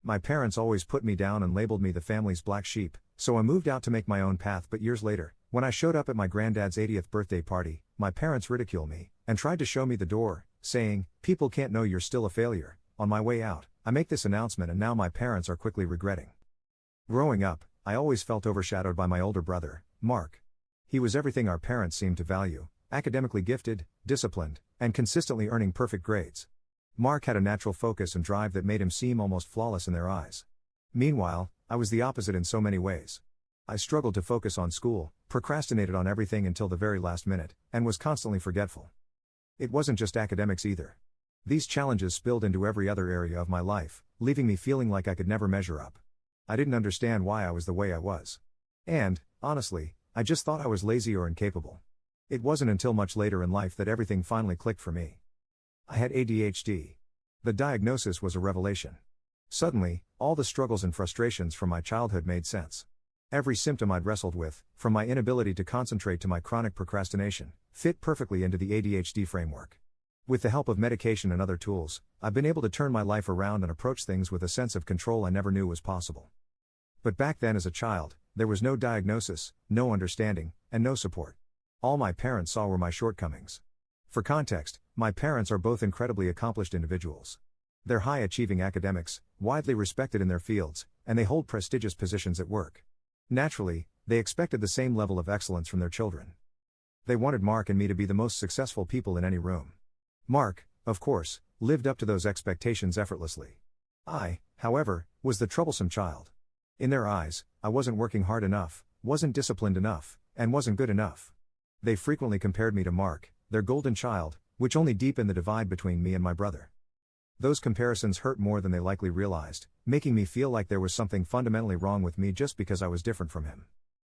My parents always put me down and labeled me the family's black sheep, so I moved out to make my own path. But years later, when I showed up at my granddad's 80th birthday party, my parents ridiculed me and tried to show me the door, saying, "People can't know you're still a failure." On my way out, I make this announcement and now my parents are quickly regretting. Growing up, I always felt overshadowed by my older brother, Mark. He was everything our parents seemed to value: academically gifted, disciplined, and consistently earning perfect grades. Mark had a natural focus and drive that made him seem almost flawless in their eyes. Meanwhile, I was the opposite in so many ways. I struggled to focus on school, procrastinated on everything until the very last minute, and was constantly forgetful. It wasn't just academics either. These challenges spilled into every other area of my life, leaving me feeling like I could never measure up. I didn't understand why I was the way I was. And, honestly, I just thought I was lazy or incapable. It wasn't until much later in life that everything finally clicked for me. I had ADHD. The diagnosis was a revelation. Suddenly, all the struggles and frustrations from my childhood made sense. Every symptom I'd wrestled with, from my inability to concentrate to my chronic procrastination, fit perfectly into the ADHD framework. With the help of medication and other tools, I've been able to turn my life around and approach things with a sense of control I never knew was possible. But back then as a child, there was no diagnosis, no understanding, and no support. All my parents saw were my shortcomings. For context, my parents are both incredibly accomplished individuals. They're high-achieving academics, widely respected in their fields, and they hold prestigious positions at work. Naturally, they expected the same level of excellence from their children. They wanted Mark and me to be the most successful people in any room. Mark, of course, lived up to those expectations effortlessly. I, however, was the troublesome child. In their eyes, I wasn't working hard enough, wasn't disciplined enough, and wasn't good enough. They frequently compared me to Mark, their golden child, which only deepened the divide between me and my brother. Those comparisons hurt more than they likely realized, making me feel like there was something fundamentally wrong with me just because I was different from him.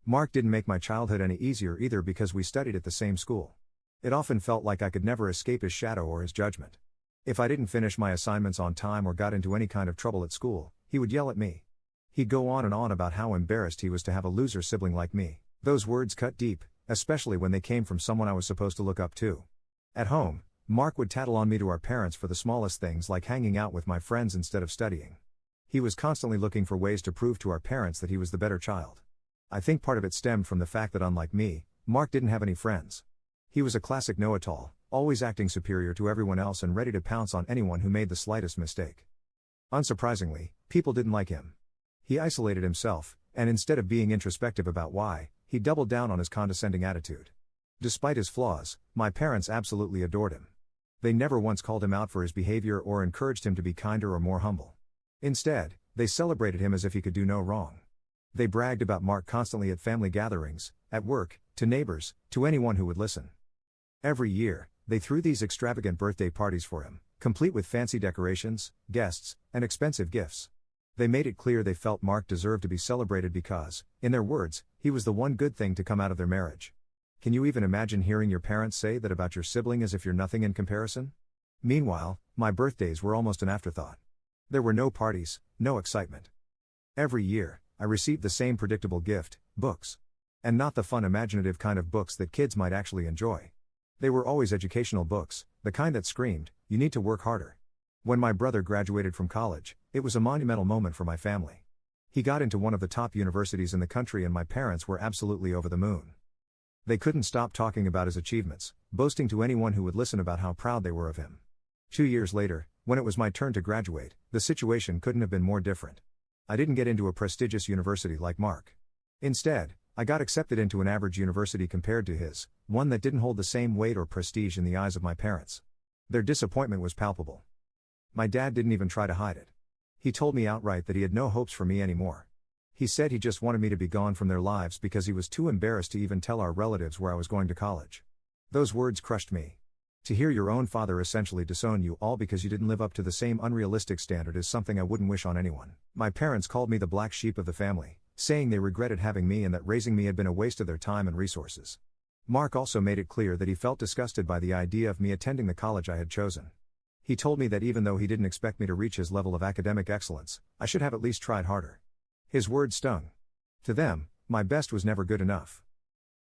Mark didn't make my childhood any easier either because we studied at the same school. It often felt like I could never escape his shadow or his judgment. If I didn't finish my assignments on time or got into any kind of trouble at school, he would yell at me. He'd go on and on about how embarrassed he was to have a loser sibling like me. Those words cut deep, especially when they came from someone I was supposed to look up to. At home, Mark would tattle on me to our parents for the smallest things like hanging out with my friends instead of studying. He was constantly looking for ways to prove to our parents that he was the better child. I think part of it stemmed from the fact that unlike me, Mark didn't have any friends. He was a classic know-it-all, always acting superior to everyone else and ready to pounce on anyone who made the slightest mistake. Unsurprisingly, people didn't like him. He isolated himself, and instead of being introspective about why, he doubled down on his condescending attitude. Despite his flaws, my parents absolutely adored him. They never once called him out for his behavior or encouraged him to be kinder or more humble. Instead, they celebrated him as if he could do no wrong. They bragged about Mark constantly at family gatherings, at work, to neighbors, to anyone who would listen. Every year, they threw these extravagant birthday parties for him, complete with fancy decorations, guests, and expensive gifts. They made it clear they felt Mark deserved to be celebrated because, in their words, he was the one good thing to come out of their marriage. Can you even imagine hearing your parents say that about your sibling as if you're nothing in comparison? Meanwhile, my birthdays were almost an afterthought. There were no parties, no excitement. Every year, I received the same predictable gift, books. And not the fun imaginative kind of books that kids might actually enjoy. They were always educational books, the kind that screamed, "You need to work harder." When my brother graduated from college, it was a monumental moment for my family. He got into one of the top universities in the country and my parents were absolutely over the moon. They couldn't stop talking about his achievements, boasting to anyone who would listen about how proud they were of him. 2 years later, when it was my turn to graduate, the situation couldn't have been more different. I didn't get into a prestigious university like Mark. Instead, I got accepted into an average university compared to his, one that didn't hold the same weight or prestige in the eyes of my parents. Their disappointment was palpable. My dad didn't even try to hide it. He told me outright that he had no hopes for me anymore. He said he just wanted me to be gone from their lives because he was too embarrassed to even tell our relatives where I was going to college. Those words crushed me. To hear your own father essentially disown you all because you didn't live up to the same unrealistic standard is something I wouldn't wish on anyone. My parents called me the black sheep of the family, saying they regretted having me and that raising me had been a waste of their time and resources. Mark also made it clear that he felt disgusted by the idea of me attending the college I had chosen. He told me that even though he didn't expect me to reach his level of academic excellence, I should have at least tried harder. His words stung. To them, my best was never good enough.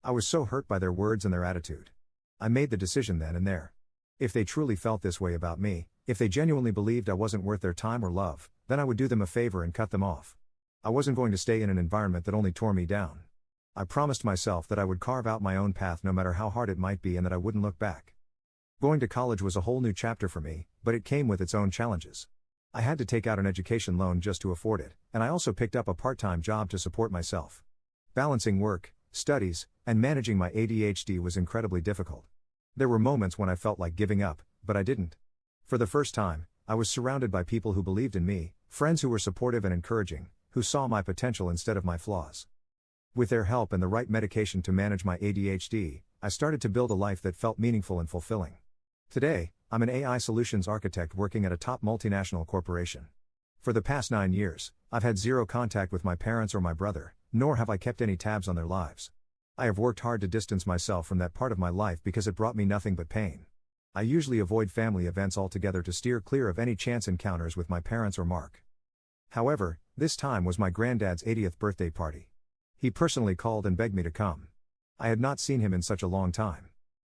I was so hurt by their words and their attitude. I made the decision then and there. If they truly felt this way about me, if they genuinely believed I wasn't worth their time or love, Then I would do them a favor and cut them off. I wasn't going to stay in an environment that only tore me down. I promised myself that I would carve out my own path no matter how hard it might be and that I wouldn't look back. Going to college was a whole new chapter for me, but it came with its own challenges. I had to take out an education loan just to afford it, and I also picked up a part-time job to support myself. Balancing work, studies, and managing my ADHD was incredibly difficult. There were moments when I felt like giving up, but I didn't. For the first time, I was surrounded by people who believed in me, friends who were supportive and encouraging, who saw my potential instead of my flaws. With their help and the right medication to manage my ADHD, I started to build a life that felt meaningful and fulfilling. Today, I'm an AI solutions architect working at a top multinational corporation. For the past 9 years, I've had zero contact with my parents or my brother, nor have I kept any tabs on their lives. I have worked hard to distance myself from that part of my life because it brought me nothing but pain. I usually avoid family events altogether to steer clear of any chance encounters with my parents or Mark. However, this time was my granddad's 80th birthday party. He personally called and begged me to come. I had not seen him in such a long time.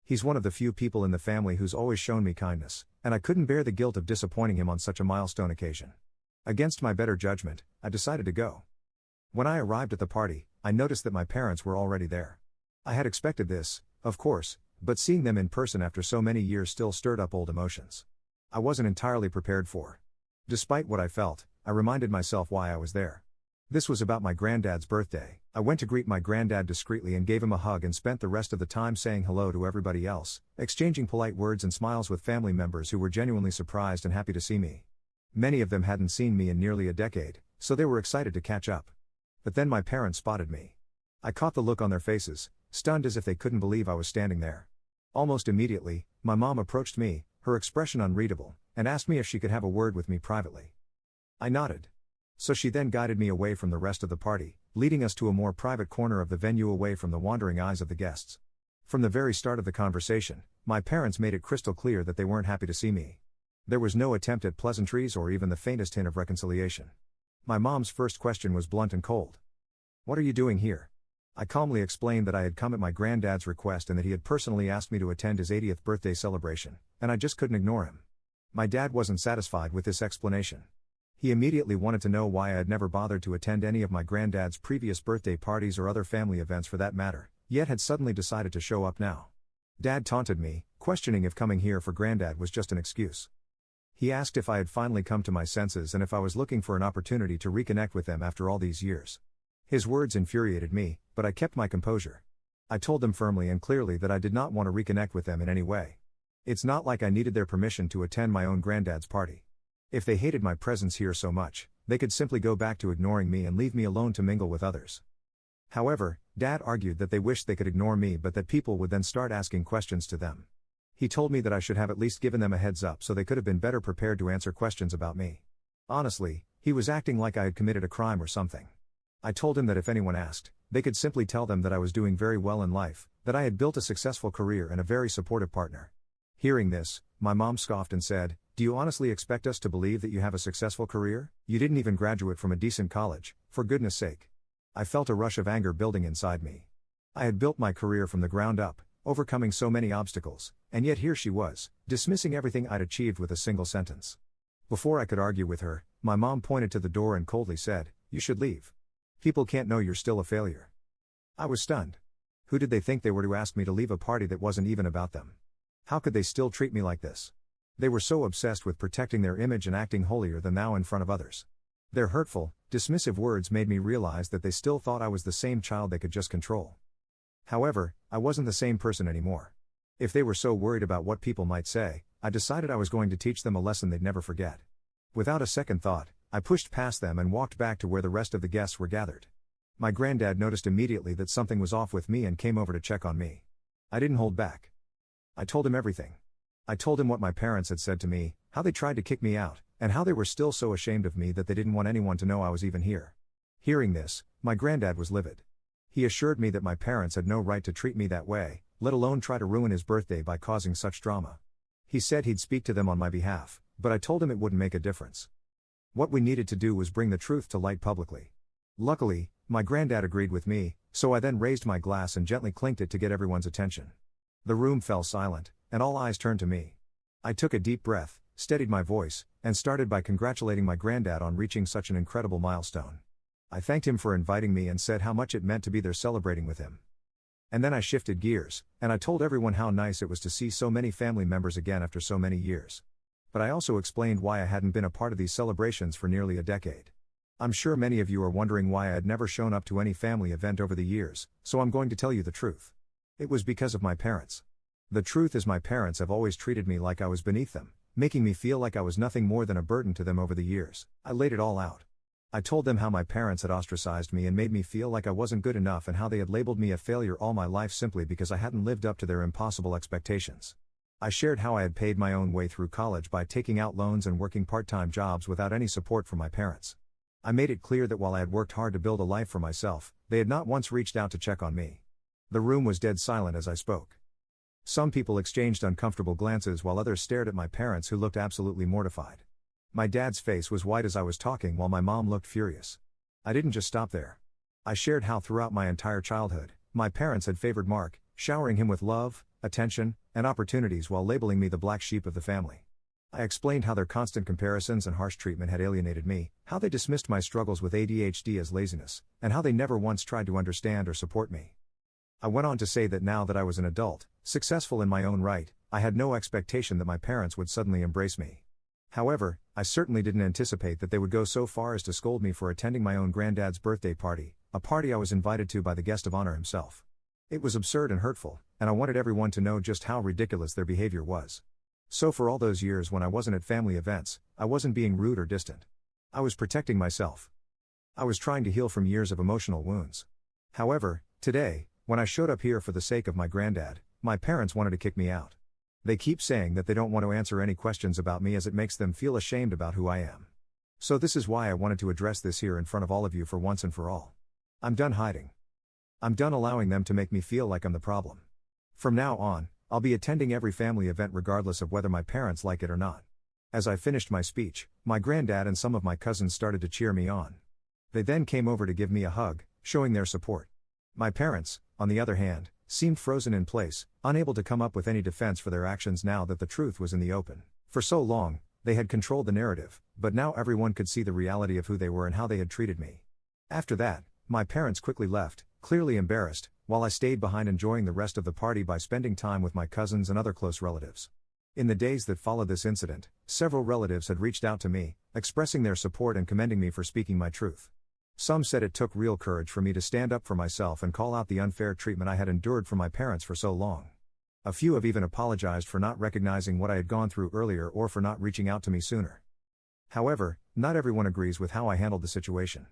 He's one of the few people in the family who's always shown me kindness, and I couldn't bear the guilt of disappointing him on such a milestone occasion. Against my better judgment, I decided to go. When I arrived at the party, I noticed that my parents were already there. I had expected this, of course, but seeing them in person after so many years still stirred up old emotions. I wasn't entirely prepared for. Despite what I felt, I reminded myself why I was there. This was about my granddad's birthday. I went to greet my granddad discreetly and gave him a hug and spent the rest of the time saying hello to everybody else, exchanging polite words and smiles with family members who were genuinely surprised and happy to see me. Many of them hadn't seen me in nearly a decade, so they were excited to catch up. But then my parents spotted me. I caught the look on their faces, stunned as if they couldn't believe I was standing there. Almost immediately, my mom approached me, her expression unreadable, and asked me if she could have a word with me privately. I nodded. So she then guided me away from the rest of the party, leading us to a more private corner of the venue away from the wandering eyes of the guests. From the very start of the conversation, my parents made it crystal clear that they weren't happy to see me. There was no attempt at pleasantries or even the faintest hint of reconciliation. My mom's first question was blunt and cold. "What are you doing here?" I calmly explained that I had come at my granddad's request and that he had personally asked me to attend his 80th birthday celebration, and I just couldn't ignore him. My dad wasn't satisfied with this explanation. He immediately wanted to know why I had never bothered to attend any of my granddad's previous birthday parties or other family events for that matter, yet had suddenly decided to show up now. Dad taunted me, questioning if coming here for granddad was just an excuse. He asked if I had finally come to my senses and if I was looking for an opportunity to reconnect with them after all these years. His words infuriated me, but I kept my composure. I told them firmly and clearly that I did not want to reconnect with them in any way. It's not like I needed their permission to attend my own granddad's party. If they hated my presence here so much, they could simply go back to ignoring me and leave me alone to mingle with others. However, Dad argued that they wished they could ignore me but that people would then start asking questions to them. He told me that I should have at least given them a heads up so they could have been better prepared to answer questions about me. Honestly, he was acting like I had committed a crime or something. I told him that if anyone asked, they could simply tell them that I was doing very well in life, that I had built a successful career and a very supportive partner. Hearing this, my mom scoffed and said, "Do you honestly expect us to believe that you have a successful career? You didn't even graduate from a decent college, for goodness sake." I felt a rush of anger building inside me. I had built my career from the ground up, overcoming so many obstacles, and yet here she was, dismissing everything I'd achieved with a single sentence. Before I could argue with her, my mom pointed to the door and coldly said, "You should leave. People can't know you're still a failure." I was stunned. Who did they think they were to ask me to leave a party that wasn't even about them? How could they still treat me like this? They were so obsessed with protecting their image and acting holier than thou in front of others. Their hurtful, dismissive words made me realize that they still thought I was the same child they could just control. However, I wasn't the same person anymore. If they were so worried about what people might say, I decided I was going to teach them a lesson they'd never forget. Without a second thought, I pushed past them and walked back to where the rest of the guests were gathered. My granddad noticed immediately that something was off with me and came over to check on me. I didn't hold back. I told him everything. I told him what my parents had said to me, how they tried to kick me out, and how they were still so ashamed of me that they didn't want anyone to know I was even here. Hearing this, my granddad was livid. He assured me that my parents had no right to treat me that way, let alone try to ruin his birthday by causing such drama. He said he'd speak to them on my behalf, but I told him it wouldn't make a difference. What we needed to do was bring the truth to light publicly. Luckily, my granddad agreed with me, so I then raised my glass and gently clinked it to get everyone's attention. The room fell silent, and all eyes turned to me. I took a deep breath, steadied my voice, and started by congratulating my granddad on reaching such an incredible milestone. I thanked him for inviting me and said how much it meant to be there celebrating with him. And then I shifted gears, and I told everyone how nice it was to see so many family members again after so many years. But I also explained why I hadn't been a part of these celebrations for nearly a decade. I'm sure many of you are wondering why I had never shown up to any family event over the years, so I'm going to tell you the truth. It was because of my parents. The truth is, my parents have always treated me like I was beneath them, making me feel like I was nothing more than a burden to them over the years. I laid it all out. I told them how my parents had ostracized me and made me feel like I wasn't good enough, and how they had labeled me a failure all my life simply because I hadn't lived up to their impossible expectations. I shared how I had paid my own way through college by taking out loans and working part-time jobs without any support from my parents. I made it clear that while I had worked hard to build a life for myself, they had not once reached out to check on me. The room was dead silent as I spoke. Some people exchanged uncomfortable glances while others stared at my parents, who looked absolutely mortified. My dad's face was white as I was talking, while my mom looked furious. I didn't just stop there. I shared how throughout my entire childhood, my parents had favored Mark, showering him with love, attention, and opportunities while labeling me the black sheep of the family. I explained how their constant comparisons and harsh treatment had alienated me, how they dismissed my struggles with ADHD as laziness, and how they never once tried to understand or support me. I went on to say that now that I was an adult, successful in my own right, I had no expectation that my parents would suddenly embrace me. However, I certainly didn't anticipate that they would go so far as to scold me for attending my own granddad's birthday party, a party I was invited to by the guest of honor himself. It was absurd and hurtful, and I wanted everyone to know just how ridiculous their behavior was. So for all those years when I wasn't at family events, I wasn't being rude or distant. I was protecting myself. I was trying to heal from years of emotional wounds. However, today, when I showed up here for the sake of my granddad, my parents wanted to kick me out. They keep saying that they don't want to answer any questions about me as it makes them feel ashamed about who I am. So this is why I wanted to address this here in front of all of you for once and for all. I'm done hiding. I'm done allowing them to make me feel like I'm the problem. From now on, I'll be attending every family event regardless of whether my parents like it or not. As I finished my speech, my granddad and some of my cousins started to cheer me on. They then came over to give me a hug, showing their support. My parents, on the other hand, seemed frozen in place, unable to come up with any defense for their actions now that the truth was in the open. For so long, they had controlled the narrative, but now everyone could see the reality of who they were and how they had treated me. After that, my parents quickly left, clearly embarrassed, while I stayed behind enjoying the rest of the party by spending time with my cousins and other close relatives. In the days that followed this incident, several relatives had reached out to me, expressing their support and commending me for speaking my truth. Some said it took real courage for me to stand up for myself and call out the unfair treatment I had endured from my parents for so long. A few have even apologized for not recognizing what I had gone through earlier or for not reaching out to me sooner. However, not everyone agrees with how I handled the situation.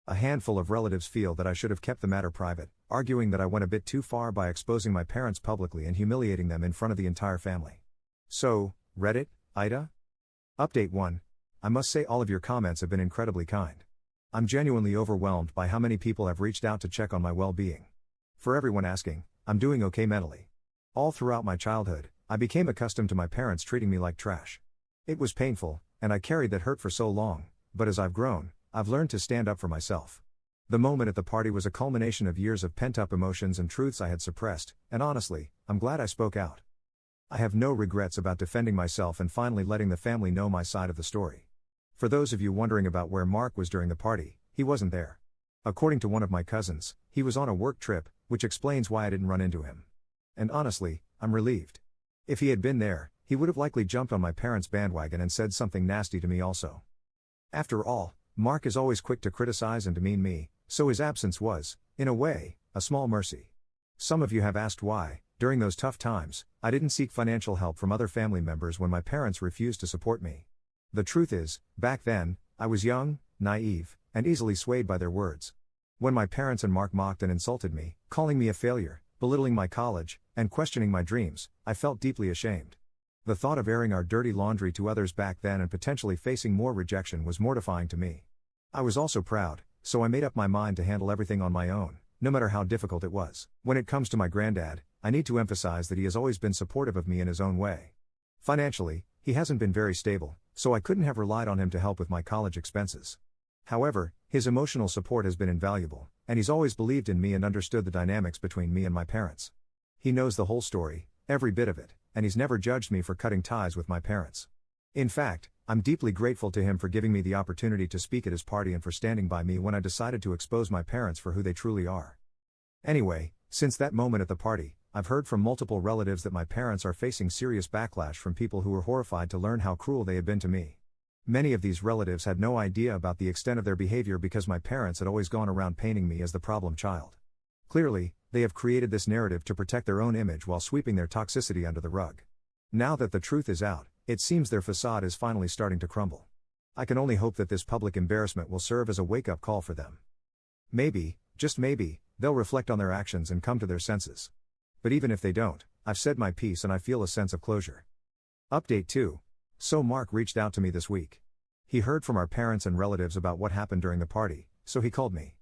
A handful of relatives feel that I should have kept the matter private, arguing that I went a bit too far by exposing my parents publicly and humiliating them in front of the entire family. So, Reddit, Ida? Update 1. I must say all of your comments have been incredibly kind. I'm genuinely overwhelmed by how many people have reached out to check on my well-being. For everyone asking, I'm doing okay mentally. All throughout my childhood, I became accustomed to my parents treating me like trash. It was painful, and I carried that hurt for so long, but as I've grown, I've learned to stand up for myself. The moment at the party was a culmination of years of pent-up emotions and truths I had suppressed, and honestly, I'm glad I spoke out. I have no regrets about defending myself and finally letting the family know my side of the story. For those of you wondering about where Mark was during the party, he wasn't there. According to one of my cousins, he was on a work trip, which explains why I didn't run into him. And honestly, I'm relieved. If he had been there, he would have likely jumped on my parents' bandwagon and said something nasty to me also. After all, Mark is always quick to criticize and demean me, so his absence was, in a way, a small mercy. Some of you have asked why, during those tough times, I didn't seek financial help from other family members when my parents refused to support me. The truth is, back then, I was young, naive, and easily swayed by their words. When my parents and Mark mocked and insulted me, calling me a failure, belittling my college, and questioning my dreams, I felt deeply ashamed. The thought of airing our dirty laundry to others back then and potentially facing more rejection was mortifying to me. I was also proud, so I made up my mind to handle everything on my own, no matter how difficult it was. When it comes to my granddad, I need to emphasize that he has always been supportive of me in his own way. Financially, he hasn't been very stable, so I couldn't have relied on him to help with my college expenses. However, his emotional support has been invaluable, and he's always believed in me and understood the dynamics between me and my parents. He knows the whole story, every bit of it, and he's never judged me for cutting ties with my parents. In fact, I'm deeply grateful to him for giving me the opportunity to speak at his party and for standing by me when I decided to expose my parents for who they truly are. Anyway, since that moment at the party, I've heard from multiple relatives that my parents are facing serious backlash from people who were horrified to learn how cruel they had been to me. Many of these relatives had no idea about the extent of their behavior because my parents had always gone around painting me as the problem child. Clearly, they have created this narrative to protect their own image while sweeping their toxicity under the rug. Now that the truth is out, it seems their facade is finally starting to crumble. I can only hope that this public embarrassment will serve as a wake-up call for them. Maybe, just maybe, they'll reflect on their actions and come to their senses. But even if they don't, I've said my piece and I feel a sense of closure. Update 2. So Mark reached out to me this week. He heard from our parents and relatives about what happened during the party, so he called me.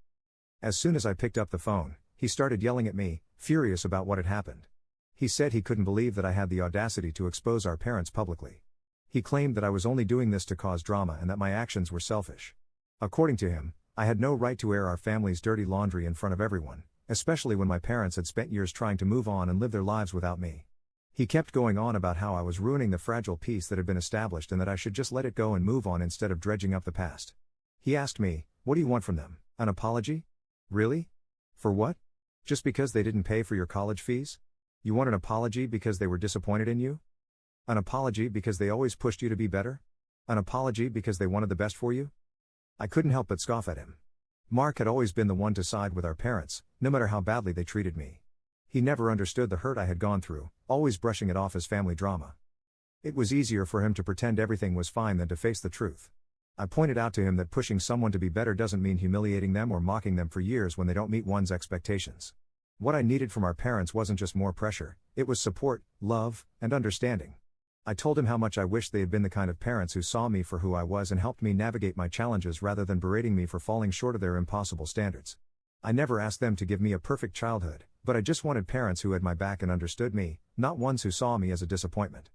As soon as I picked up the phone, he started yelling at me, furious about what had happened. He said he couldn't believe that I had the audacity to expose our parents publicly. He claimed that I was only doing this to cause drama and that my actions were selfish. According to him, I had no right to air our family's dirty laundry in front of everyone, especially when my parents had spent years trying to move on and live their lives without me. He kept going on about how I was ruining the fragile peace that had been established and that I should just let it go and move on instead of dredging up the past. He asked me, "What do you want from them? An apology? Really? For what? Just because they didn't pay for your college fees? You want an apology because they were disappointed in you? An apology because they always pushed you to be better? An apology because they wanted the best for you?" I couldn't help but scoff at him. Mark had always been the one to side with our parents, no matter how badly they treated me. He never understood the hurt I had gone through, always brushing it off as family drama. It was easier for him to pretend everything was fine than to face the truth. I pointed out to him that pushing someone to be better doesn't mean humiliating them or mocking them for years when they don't meet one's expectations. What I needed from our parents wasn't just more pressure, it was support, love, and understanding. I told him how much I wished they had been the kind of parents who saw me for who I was and helped me navigate my challenges rather than berating me for falling short of their impossible standards. I never asked them to give me a perfect childhood, but I just wanted parents who had my back and understood me, not ones who saw me as a disappointment.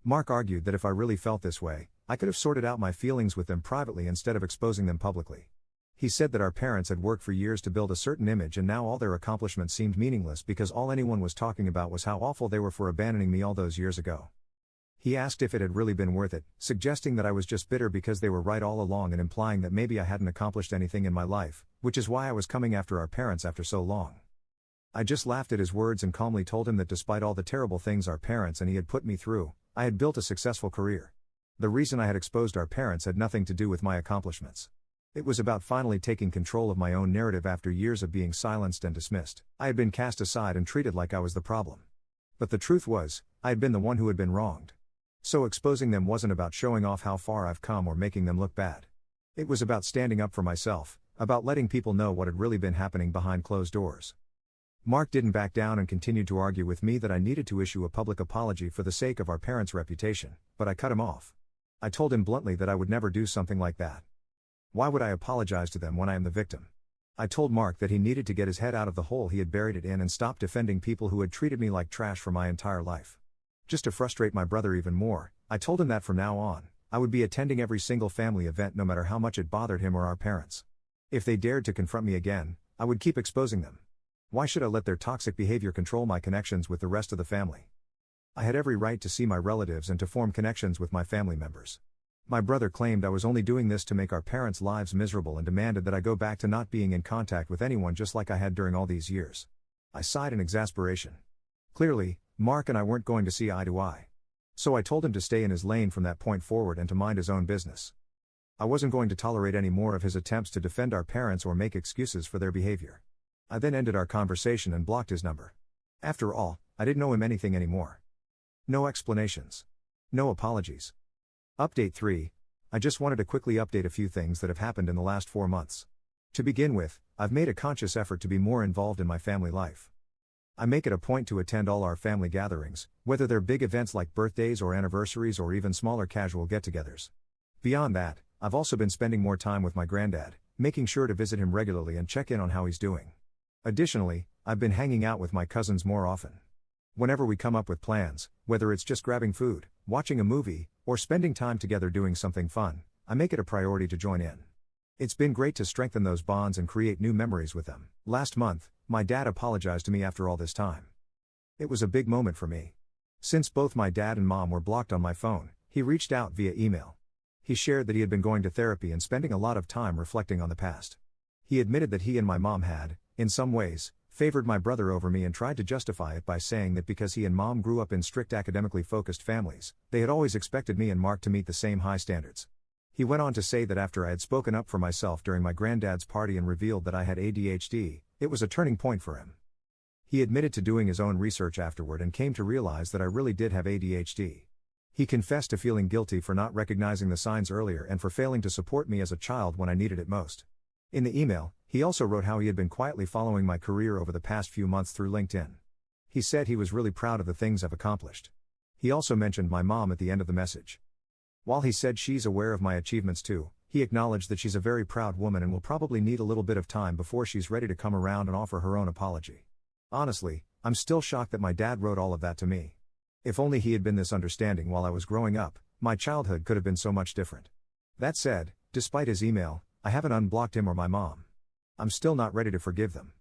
Mark argued that if I really felt this way, I could have sorted out my feelings with them privately instead of exposing them publicly. He said that our parents had worked for years to build a certain image and now all their accomplishments seemed meaningless because all anyone was talking about was how awful they were for abandoning me all those years ago. He asked if it had really been worth it, suggesting that I was just bitter because they were right all along and implying that maybe I hadn't accomplished anything in my life, which is why I was coming after our parents after so long. I just laughed at his words and calmly told him that despite all the terrible things our parents and he had put me through, I had built a successful career. The reason I had exposed our parents had nothing to do with my accomplishments. It was about finally taking control of my own narrative after years of being silenced and dismissed. I had been cast aside and treated like I was the problem. But the truth was, I had been the one who had been wronged. So exposing them wasn't about showing off how far I've come or making them look bad. It was about standing up for myself, about letting people know what had really been happening behind closed doors. Mark didn't back down and continued to argue with me that I needed to issue a public apology for the sake of our parents' reputation, but I cut him off. I told him bluntly that I would never do something like that. Why would I apologize to them when I am the victim? I told Mark that he needed to get his head out of the hole he had buried it in and stop defending people who had treated me like trash for my entire life. Just to frustrate my brother even more, I told him that from now on, I would be attending every single family event no matter how much it bothered him or our parents. If they dared to confront me again, I would keep exposing them. Why should I let their toxic behavior control my connections with the rest of the family? I had every right to see my relatives and to form connections with my family members. My brother claimed I was only doing this to make our parents' lives miserable and demanded that I go back to not being in contact with anyone just like I had during all these years. I sighed in exasperation. Clearly, Mark and I weren't going to see eye to eye. So I told him to stay in his lane from that point forward and to mind his own business. I wasn't going to tolerate any more of his attempts to defend our parents or make excuses for their behavior. I then ended our conversation and blocked his number. After all, I didn't owe him anything anymore. No explanations. No apologies. Update 3. I just wanted to quickly update a few things that have happened in the last 4 months. To begin with, I've made a conscious effort to be more involved in my family life. I make it a point to attend all our family gatherings, whether they're big events like birthdays or anniversaries or even smaller casual get-togethers. Beyond that, I've also been spending more time with my granddad, making sure to visit him regularly and check in on how he's doing. Additionally, I've been hanging out with my cousins more often. Whenever we come up with plans, whether it's just grabbing food, watching a movie, or spending time together doing something fun, I make it a priority to join in. It's been great to strengthen those bonds and create new memories with them. Last month, my dad apologized to me after all this time. It was a big moment for me. Since both my dad and mom were blocked on my phone, he reached out via email. He shared that he had been going to therapy and spending a lot of time reflecting on the past. He admitted that he and my mom had, in some ways, favored my brother over me and tried to justify it by saying that because he and mom grew up in strict academically focused families, they had always expected me and Mark to meet the same high standards. He went on to say that after I had spoken up for myself during my granddad's party and revealed that I had ADHD, it was a turning point for him. He admitted to doing his own research afterward and came to realize that I really did have ADHD. He confessed to feeling guilty for not recognizing the signs earlier and for failing to support me as a child when I needed it most. In the email, he also wrote how he had been quietly following my career over the past few months through LinkedIn. He said he was really proud of the things I've accomplished. He also mentioned my mom at the end of the message. While he said she's aware of my achievements too, he acknowledged that she's a very proud woman and will probably need a little bit of time before she's ready to come around and offer her own apology. Honestly, I'm still shocked that my dad wrote all of that to me. If only he had been this understanding while I was growing up, my childhood could have been so much different. That said, despite his email, I haven't unblocked him or my mom. I'm still not ready to forgive them.